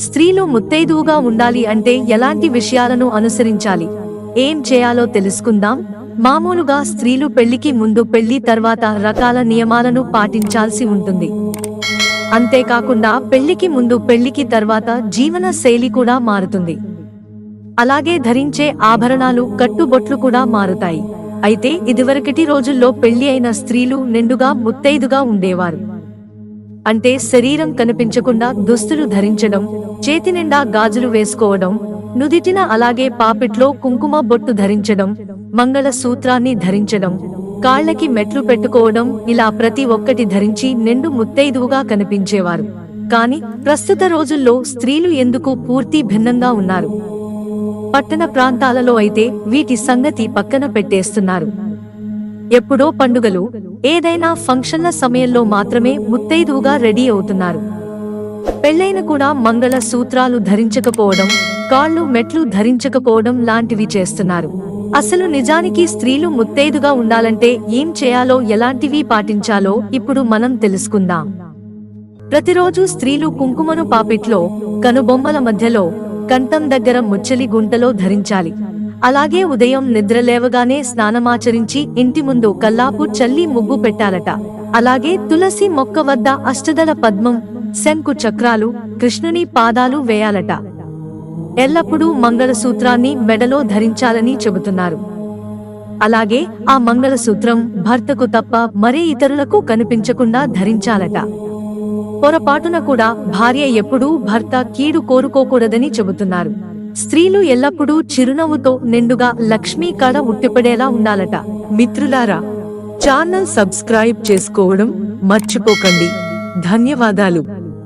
స్త్రీలు ముత్తైదువుగా ఉండాలి అంటే ఎలాంటి విషయాలను అనుసరించాలి, ఏం చేయాలో తెలుసుకుందాం. మామూలుగా స్త్రీలు పెళ్లికి ముందు పెళ్లి తర్వాత రకాల నియమాలను పాటించాల్సి ఉంటుంది. అంతేకాకుండా పెళ్లికి ముందు పెళ్లికి తర్వాత జీవన శైలి కూడా మారుతుంది. అలాగే ధరించే ఆభరణాలు కట్టుబొట్లు కూడా మారుతాయి. అయితే ఇదివరకటి రోజుల్లో పెళ్లి అయిన స్త్రీలు నిండుగా ముత్తైదుగా ఉండేవారు. అంటే శరీరం కనిపించకుండా దుస్తులు ధరించడం, చేతినిండా గాజులు వేసుకోవడం, నుదిటిన అలాగే పాపిట్లో కుంకుమ బొట్టు ధరించడం, మంగళ సూత్రాన్ని ధరించడం, కాళ్ళకి మెట్లు పెట్టుకోవడం, ఇలా ప్రతి ఒక్కటి ధరించి నిండు ముత్తైదువుగా కనిపించేవారు. కాని ప్రస్తుత రోజుల్లో స్త్రీలు ఎందుకు పూర్తి భిన్నంగా ఉన్నారు. పట్టణ ప్రాంతాలలో అయితే వీటి సంగతి పక్కన పెట్టేస్తున్నారు. ఎప్పుడో పండుగలు, ఏదైనా ఫంక్షన్ల సమయంలో మాత్రమే ముత్తైదువుగా రెడీ అవుతున్నారు. పెళ్లైన కూడా మంగళ సూత్రాలు ధరించకపోవడం, కాళ్ళు మెట్లు ధరించకపోవడం లాంటివి చేస్తున్నారు. అసలు నిజానికి స్త్రీలు ముత్తైదుగా ఉండాలంటే ఏం చేయాలో, ఎలాంటివి పాటించాలో ఇప్పుడు మనం తెలుసుకుందాం. ప్రతిరోజు స్త్రీలు కుంకుమను పాపిట్లో, కనుబొమ్మల మధ్యలో, కంఠం దగ్గర ముచ్చలి గుంటలో ధరించాలి. అలాగే ఉదయం నిద్రలేవగానే స్నానమాచరించి ఇంటి ముందు కల్లాపు చల్లి ముగ్గు పెట్టాలట. అలాగే తులసి మొక్క వద్ద అష్టదళ పద్మం, శంకు చక్రాలు, కృష్ణుని పాదాలు వేయాలట. ఎల్లప్పుడూ మంగళసూత్రాన్ని మెడలో ధరించాలని చెబుతున్నారు. అలాగే ఆ మంగళసూత్రం భర్తకు తప్ప మరే ఇతరులకు కనిపించకుండా ధరించాలట. పొరపాటున కూడా భార్య ఎప్పుడూ భర్త కీడు కోరుకోకూడదని చెబుతున్నారు. స్త్రీలు ఎల్లప్పుడూ చిరునవ్వుతో నిండుగా లక్ష్మీ కళ ఉట్టిపడేలా ఉండాలట. మిత్రులారా, ఛానల్ సబ్స్క్రైబ్ చేసుకోవడం మర్చిపోకండి. ధన్యవాదాలు.